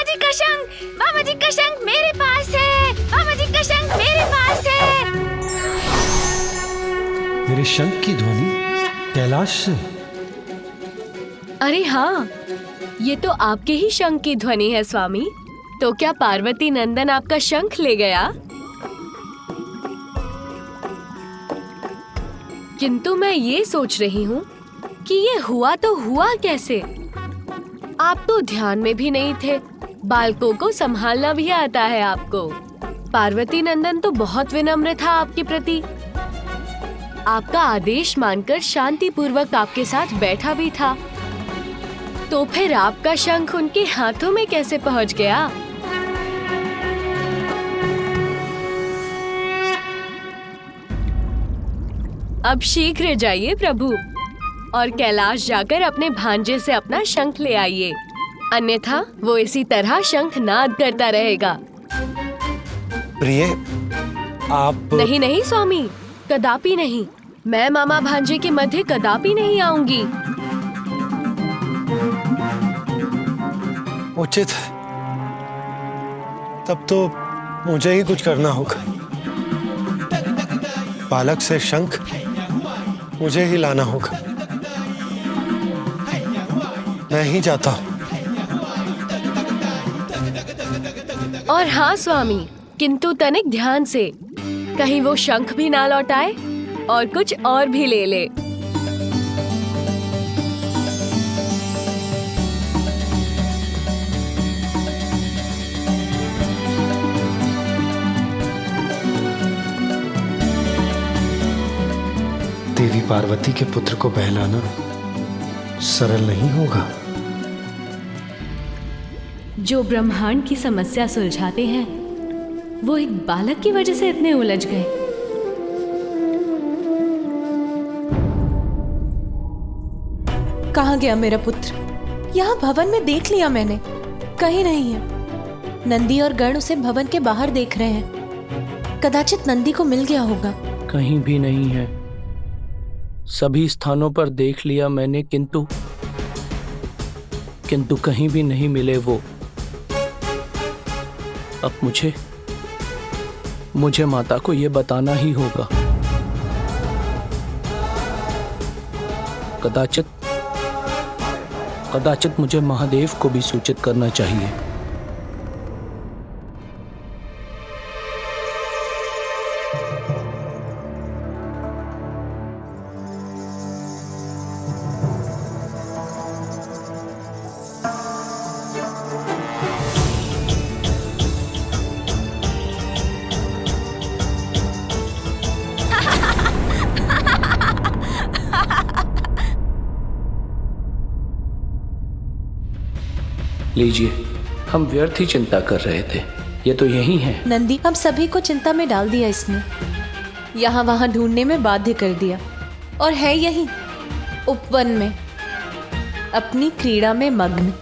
जी का शंख, बाबा जी का शंख मेरे पास है, बाबा जी का शंख मेरे पास है। मेरे शंख की ध्वनि कैलाश से। अरे हाँ, ये तो आपके ही शंख की ध्वनि है स्वामी। तो क्या पार्वती नंदन आपका शंख ले गया? किंतु मैं ये सोच रही हूँ कि ये हुआ तो हुआ कैसे? आप तो ध्यान में भी नहीं थे। बालकों को संभालना भी आता है आपको। पार्वती नंदन तो बहुत विनम्र था आपके प्रति। आपका आदेश मानकर शांति पूर्वक आपके साथ बैठा भी था। तो फिर आपका शंख उनके हाथों में कैसे पहुंच गया? अब शीघ्र जाइए प्रभु और कैलाश जाकर अपने भांजे से अपना शंख ले आइए, अन्यथा वो इसी तरह शंख नाद करता रहेगा। प्रिय, आप नहीं नहीं स्वामी, कदापि नहीं। मैं मामा भांजे के मध्य कदापि नहीं आऊंगी। उचित, तब तो मुझे ही कुछ करना होगा। बालक से शंख मुझे ही लाना होगा। मैं ही जाता हूँ। और हाँ स्वामी, किंतु तनिक ध्यान से, कहीं वो शंख भी ना लौटाए और कुछ और भी ले ले। देवी पार्वती के पुत्र को बहलाना सरल नहीं होगा। जो ब्रह्मांड की समस्या सुलझाते हैं, वो एक बालक की वजह से इतने उलझ गए। कहाँ गया मेरा पुत्र? यहाँ भवन में देख लिया मैंने, कहीं नहीं है। नंदी और गण उसे भवन के बाहर देख रहे हैं। कदाचित नंदी को मिल गया होगा। कहीं भी नहीं है। सभी स्थानों पर देख लिया मैंने, किंतु कहीं भी नहीं मिले वो। अब मुझे माता को ये बताना ही होगा। कदाचित मुझे महादेव को भी सूचित करना चाहिए। लीजिए, हम व्यर्थ ही चिंता कर रहे थे। ये तो यही है। नंदी हम सभी को चिंता में डाल दिया इसने। यहाँ वहां ढूंढने में बाध्य कर दिया, और है यही उपवन में अपनी क्रीड़ा में मग्न।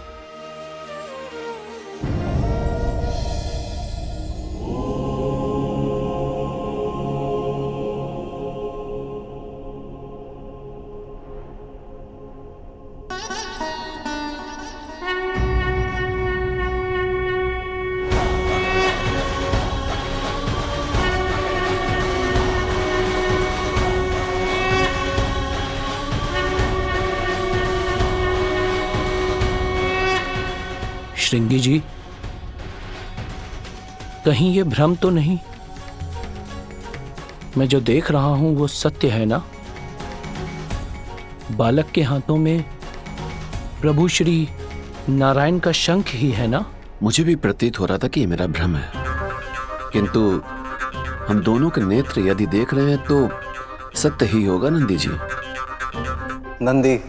श्रृंगी जी, कहीं ये भ्रम तो नहीं? मैं जो देख रहा हूं वो सत्य है ना? बालक के हाथों में प्रभु श्री नारायण का शंख ही है ना? मुझे भी प्रतीत हो रहा था कि ये मेरा भ्रम है, किंतु हम दोनों के नेत्र यदि देख रहे हैं तो सत्य ही होगा नंदी जी। नंदी,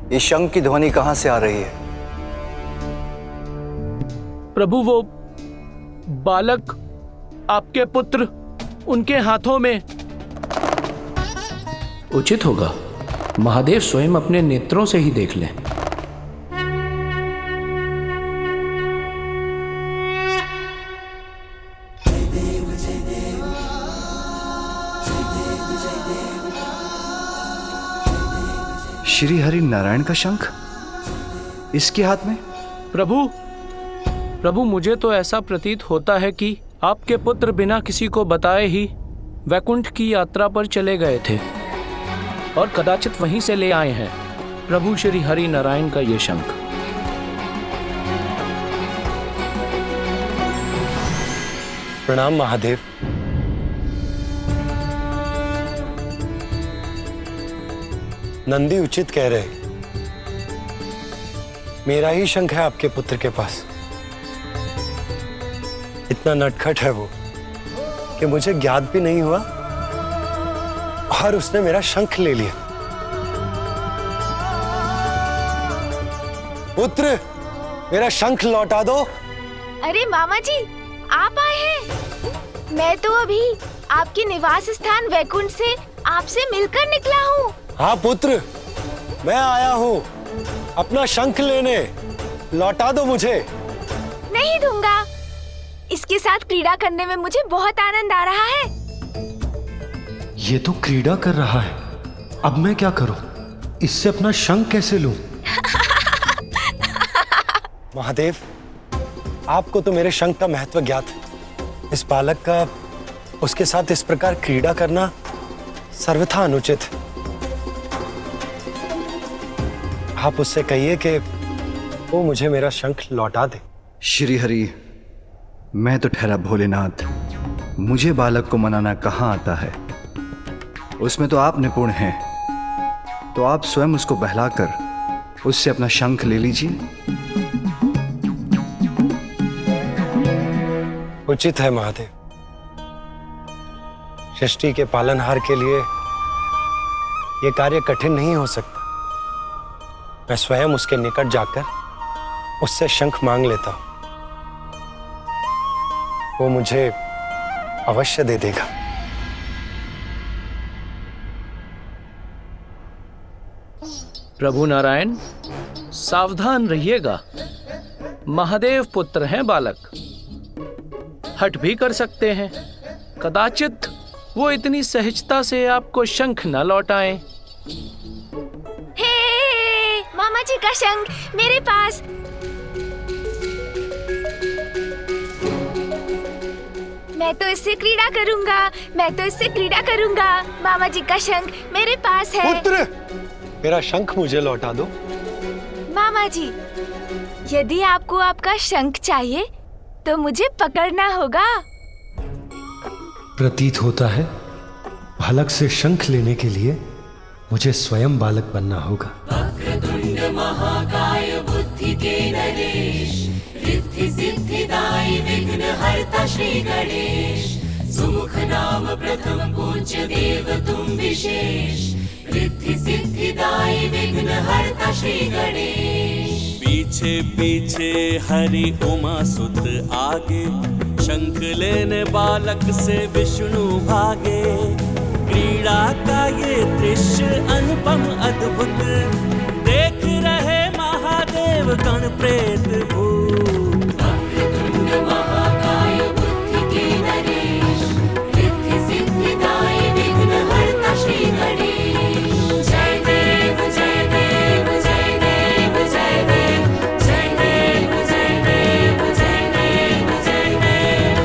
ये शंख की ध्वनि कहां से आ रही है? प्रभु, वो बालक आपके पुत्र, उनके हाथों में। उचित होगा महादेव स्वयं अपने नेत्रों से ही देख लें। श्री हरि नारायण का शंख? इसके हाथ में? प्रभु मुझे तो ऐसा प्रतीत होता है कि आपके पुत्र बिना किसी को बताए ही वैकुंठ की यात्रा पर चले गए थे और कदाचित वहीं से ले आए हैं प्रभु श्री हरि नारायण का ये शंख। प्रणाम महादेव। नंदी उचित कह रहे, मेरा ही शंख है आपके पुत्र के पास। इतना नटखट है वो कि मुझे ज्ञात भी नहीं हुआ और उसने मेरा शंख ले लिया। पुत्र, मेरा शंख लौटा दो। अरे मामा जी, आप आए हैं। मैं तो अभी आपके निवास स्थान वैकुंठ से आपसे मिलकर निकला हूँ। हाँ पुत्र, मैं आया हूँ अपना शंख लेने। लौटा दो मुझे। नहीं दूंगा। इसके साथ क्रीड़ा करने में मुझे बहुत आनंद आ रहा है। ये तो क्रीड़ा कर रहा है, अब मैं क्या करूं? इससे अपना शंख कैसे लूं? महादेव, आपको तो मेरे शंख का महत्व ज्ञात है। इस बालक का उसके साथ इस प्रकार क्रीड़ा करना सर्वथा अनुचित है। आप उससे कहिए कि वो मुझे मेरा शंख लौटा दे। श्री हरि, मैं तो ठहरा भोलेनाथ, मुझे बालक को मनाना कहाँ आता है। उसमें तो आप निपुण हैं, तो आप स्वयं उसको बहलाकर उससे अपना शंख ले लीजिए। उचित है महादेव। सृष्टि के पालनहार के लिए यह कार्य कठिन नहीं हो सकता। मैं स्वयं उसके निकट जाकर उससे शंख मांग लेता हूं। वो मुझे अवश्य दे देगा। प्रभु नारायण, सावधान रहिएगा। महादेव पुत्र हैं बालक, हट भी कर सकते हैं। कदाचित वो इतनी सहजता से आपको शंख न लौटाएं। हे मामा जी का शंख मेरे पास। मैं तो इससे क्रीड़ा करूंगा। मैं तो इससे क्रीड़ा करूंगा। मामा जी का शंख मेरे पास है। पुत्र, मेरा शंख मुझे लौटा दो। मामा जी, यदि आपको आपका शंख चाहिए तो मुझे पकड़ना होगा। प्रतीत होता है बालक से शंख लेने के लिए मुझे स्वयं बालक बनना होगा। वक्रतुंड महाकाय बुद्धि के नरेश, रिद्धि सिद्धिदायी विघ्न हरता श्री गणेश। सुमुख नाम प्रथम पूज्य देव तुम विशेष, रिद्धि सिद्धिदायी विघ्न हरता श्री गणेश। पीछे पीछे हरि उमा सुत आगे, शंख लेने बालक से विष्णु भागे। क्रीड़ा का ये दृश्य अनुपम अद्भुत, देख रहे महादेव गण प्रेत भूत। वक्रतुंड महाकाय बुद्धि के नरेश, रिद्धि सिद्धिदायी विघ्न हरता श्री गणेश। जय देव जय देव जय देव जय देव, जय देव जय देव जय देव जय देव।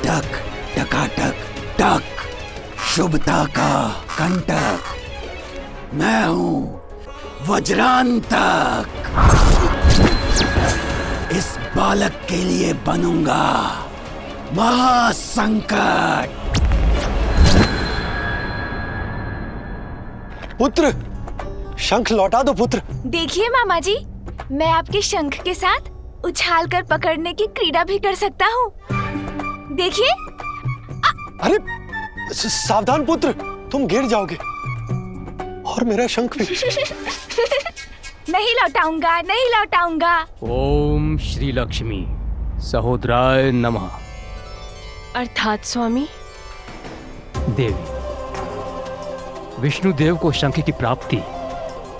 टक टकाटक टक, शुभता का कंटक, मैं हूं वज्रांतक। इस बालक के लिए बनूंगा महासंकट। पुत्र, शंख लौटा दो पुत्र। देखिए मामा जी, मैं आपके शंख के साथ उछाल कर पकड़ने की क्रीड़ा भी कर सकता हूँ। देखिए। अरे सावधान पुत्र, तुम गिर जाओगे और मेरा शंख भी। नहीं लौटाऊंगा, नहीं लौटाऊंगा। ओम श्री लक्ष्मी सहोदराय नमः। अर्थात स्वामी देवी, विष्णु देव को शंख की प्राप्ति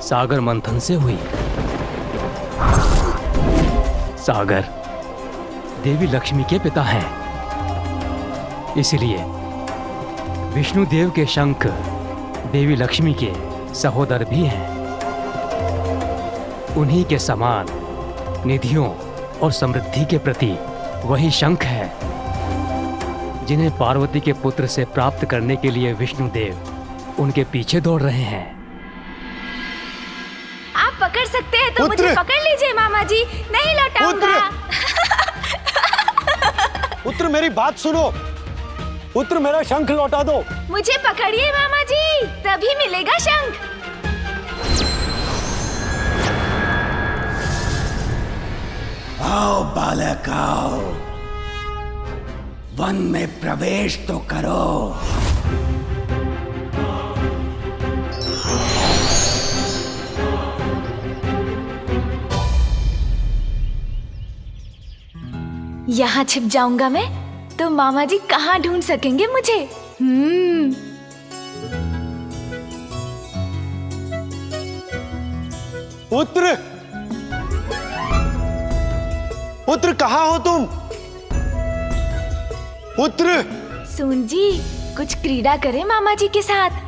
सागर मंथन से हुई। सागर देवी लक्ष्मी के पिता हैं, इसलिए विष्णुदेव के शंख देवी लक्ष्मी के सहोदर भी हैं। उन्हीं के समान निधियों और समृद्धि के प्रति वही शंख है जिन्हें पार्वती के पुत्र से प्राप्त करने के लिए विष्णुदेव उनके पीछे दौड़ रहे हैं। आप पकड़ सकते हैं तो मुझे पकड़ लीजिए मामा जी, नहीं लौटाऊंगा। पुत्र मेरी बात सुनो, पुत्र मेरा शंख लौटा दो। मुझे पकड़िए मामा जी, तभी मिलेगा शंख। आओ बालक आओ, वन में प्रवेश तो करो। यहाँ छिप जाऊंगा मैं तो मामा जी कहाँ ढूंढ सकेंगे मुझे। पुत्र, पुत्र कहाँ हो तुम? पुत्र सुन जी, कुछ क्रीड़ा करें मामा जी के साथ।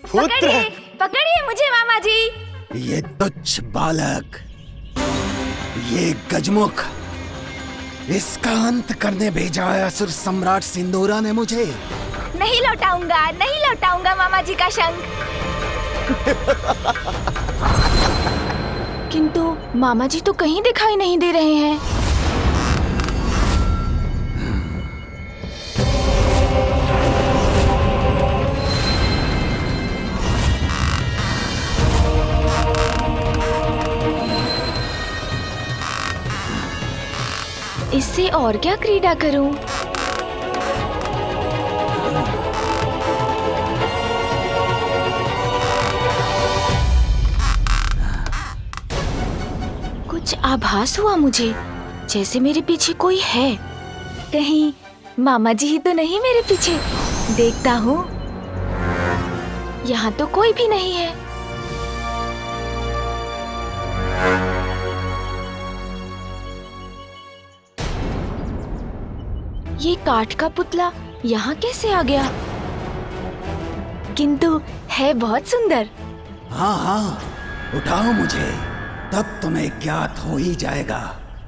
पुत्र पकड़िए मुझे मामा जी। ये तुच्छ बालक, ये गजमुख, इसका अंत करने भेजा है असुर सम्राट सिंदूरा ने मुझे। नहीं लौटाऊंगा, नहीं लौटाऊंगा मामा जी का शंख। किंतु मामा जी तो कहीं दिखाई नहीं दे रहे हैं। इससे और क्या क्रीड़ा करूं? कुछ आभास हुआ मुझे, जैसे मेरे पीछे कोई है। कहीं मामा जी ही तो नहीं मेरे पीछे? देखता हूँ, यहाँ तो कोई भी नहीं है। ये काठ का पुतला यहाँ कैसे आ गया? किंतु है बहुत सुंदर। हाँ हाँ, उठाओ मुझे, तब तुम्हें ज्ञात हो ही जाएगा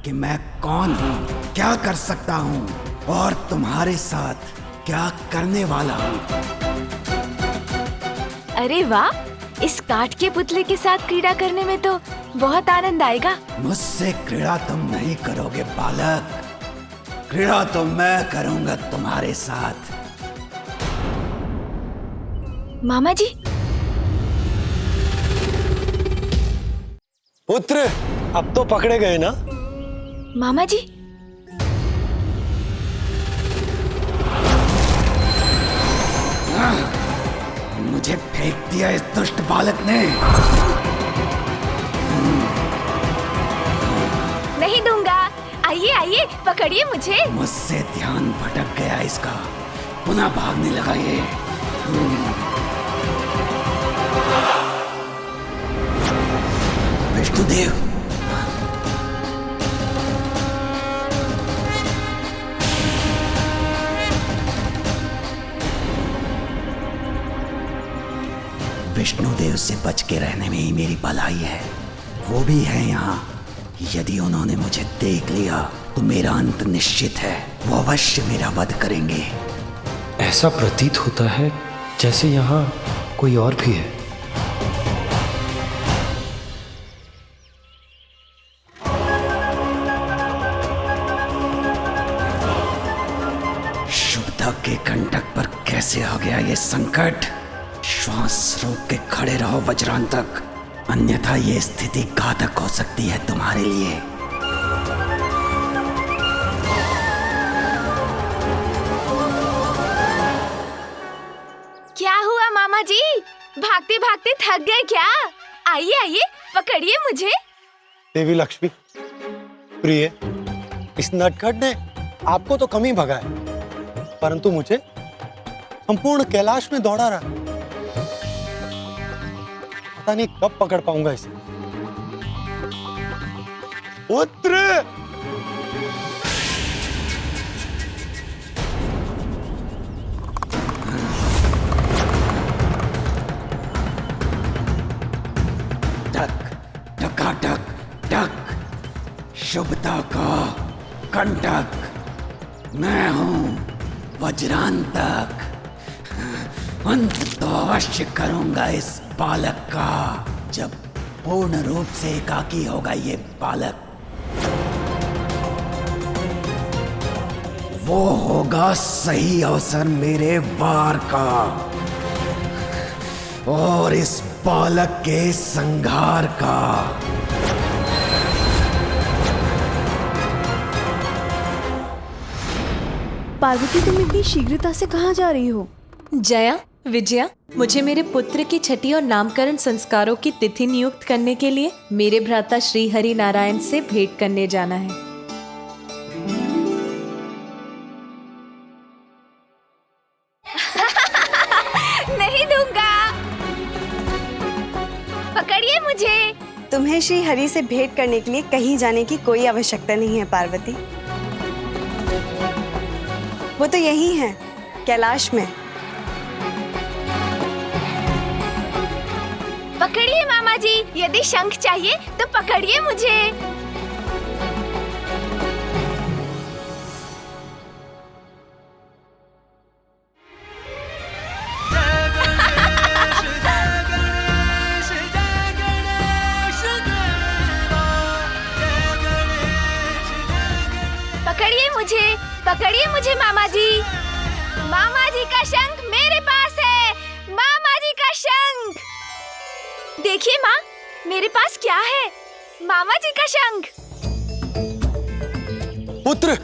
कि मैं कौन हूँ, क्या कर सकता हूँ और तुम्हारे साथ क्या करने वाला हूँ। अरे वाह, इस काठ के पुतले के साथ क्रीड़ा करने में तो बहुत आनंद आएगा। मुझसे क्रीड़ा तुम नहीं करोगे बालक, क्रीड़ा तो मैं करूंगा तुम्हारे साथ। मामा जी। पुत्र, अब तो पकड़े गए ना? मामा जी। मुझे फेंक दिया इस दुष्ट बालक ने। नहीं दूंगा, आइए आइए, पकड़िए मुझे। मुझसे ध्यान भटक गया इसका, पुनः भागने लगा ये। विष्णुदेव, विष्णुदेव से बच के रहने में ही मेरी भलाई है। वो भी है यहाँ। यदि उन्होंने मुझे देख लिया तो मेरा अंत निश्चित है। वो अवश्य मेरा वध करेंगे। ऐसा प्रतीत होता है जैसे यहाँ कोई और भी है। शुभदा के कंटक पर कैसे आ गया ये संकट? श्वास रोक के खड़े रहो वज्रांतक, अन्यथा ये स्थिति घातक हो सकती है तुम्हारे लिए। क्या हुआ मामा जी? भागते भागते थक गए क्या? आइए आइए, पकड़िए मुझे। देवी लक्ष्मी, प्रिय, इस नटखट ने आपको तो कम ही भगाया, परंतु मुझे संपूर्ण कैलाश में दौड़ा रहा। पता नहीं कब पकड़ पाऊंगा इसे। पुत्र। टकाटक टक, शुभता का कंटक। मैं हूं वज्रांतक। अंत तो अवश्य करूंगा इस बालक का, जब पूर्ण रूप से एकाकी होगा ये बालक। वो होगा सही अवसर मेरे वार का और इस बालक के संहार का। पार्वती, तुम इतनी शीघ्रता से कहाँ जा रही हो? जया, विजया, मुझे मेरे पुत्र की छठी और नामकरण संस्कारों की तिथि नियुक्त करने के लिए मेरे भ्राता श्री हरि नारायण से भेंट करने जाना है। नहीं दूंगा। पकड़िए मुझे। तुम्हें श्री हरि से भेंट करने के लिए कहीं जाने की कोई आवश्यकता नहीं है पार्वती। वो तो यही है, कैलाश में। पकड़िए मामा जी, यदि शंख चाहिए तो पकड़िए मुझे। पकड़िए मुझे मामा जी। मामा जी का शंख मेरे पास है। मामा जी का शंख देखिए माँ, मेरे पास क्या है? मामा जी का शंख। पुत्र,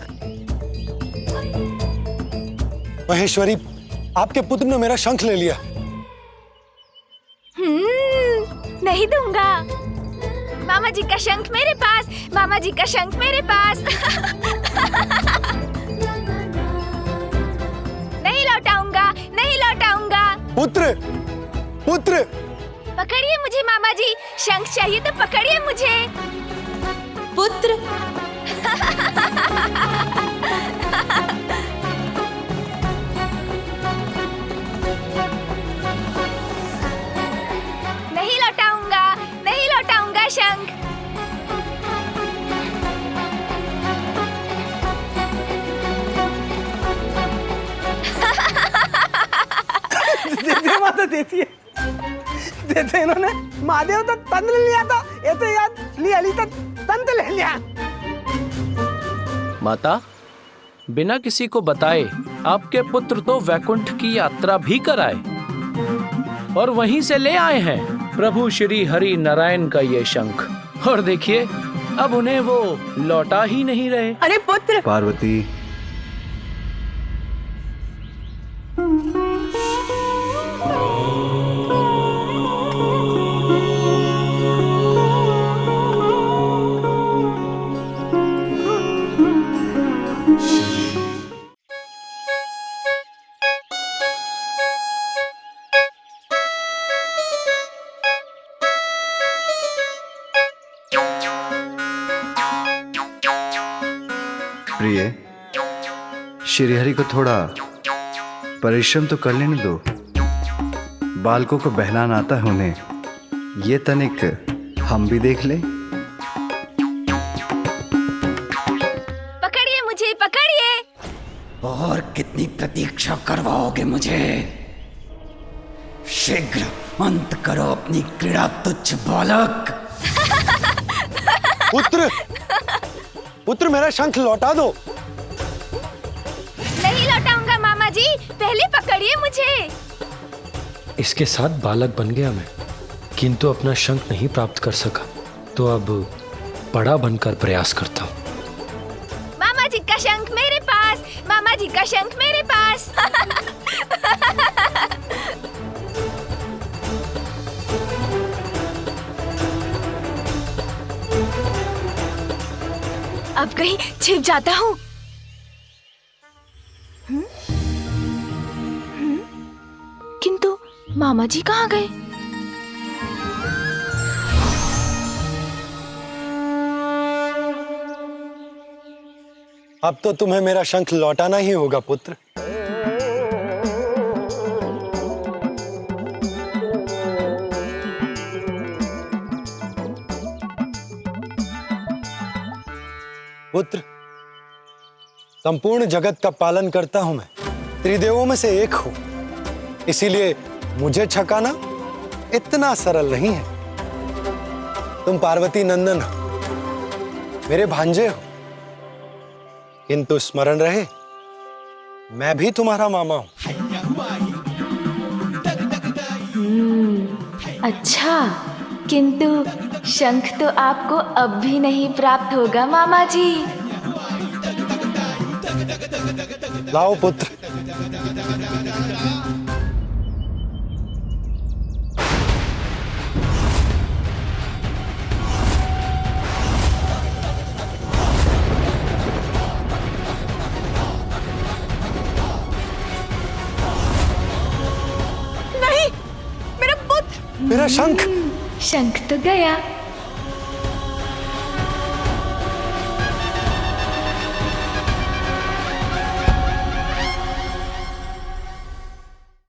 महेश्वरी, आपके पुत्र ने मेरा शंख ले लिया। नहीं दूंगा। मामा जी का शंख मेरे पास। मामा जी का शंख मेरे पास। नहीं लौटाऊंगा, नहीं लौटाऊंगा। पुत्र, पुत्र, पकड़िए मुझे मामा जी। शंख चाहिए तो पकड़िए मुझे। पुत्र। नहीं लौटाऊंगा, नहीं लौटाऊंगा शंख। देते माता देती है, देते इन्होंने। महादेव तो तंत्र ले लिया था, ये तो याद ली अली तो तंत्र ले लिया। माता, बिना किसी को बताए आपके पुत्र तो वैकुंठ की यात्रा भी कराए और वहीं से ले आए हैं प्रभु श्री हरि नारायण का ये शंख। और देखिए, अब उन्हें वो लौटा ही नहीं रहे। अरे पुत्र। पार्वती, प्रिय, श्रीहरि को थोड़ा परिश्रम तो कर लेने दो। बालकों को बहलाना आता है उन्हें, ये तनिक हम भी देख लें। पकड़िए मुझे, पकड़िए। और कितनी प्रतीक्षा करवाओगे मुझे? शीघ्र अंत करो अपनी क्रीड़ा तुच्छ बालक। पुत्र, पुत्र, मेरा शंख लौटा दो। नहीं लौटाऊंगा मामा जी, पहले पकड़िए मुझे। इसके साथ बालक बन गया मैं, किंतु अपना शंख नहीं प्राप्त कर सका, तो अब बड़ा बनकर प्रयास करता हूँ। मामा जी का शंख मेरे पास। मामा जी का शंख मेरे पास। अब कहीं छिप जाता हूँ। किंतु मामा जी कहाँ गए? अब तो तुम्हें मेरा शंख लौटाना ही होगा पुत्र। पुत्र, संपूर्ण जगत का पालन करता हूं मैं, त्रिदेवों में से एक हूं, इसीलिए मुझे छकाना इतना सरल नहीं है। तुम पार्वती नंदन हो, मेरे भांजे हो, किंतु स्मरण रहे मैं भी तुम्हारा मामा हूं। अच्छा, किंतु शंख तो आपको अब भी नहीं प्राप्त होगा मामा जी। लाओ पुत्र। नहीं, मेरा पुत्र। मेरा शंख। शंख तो गया।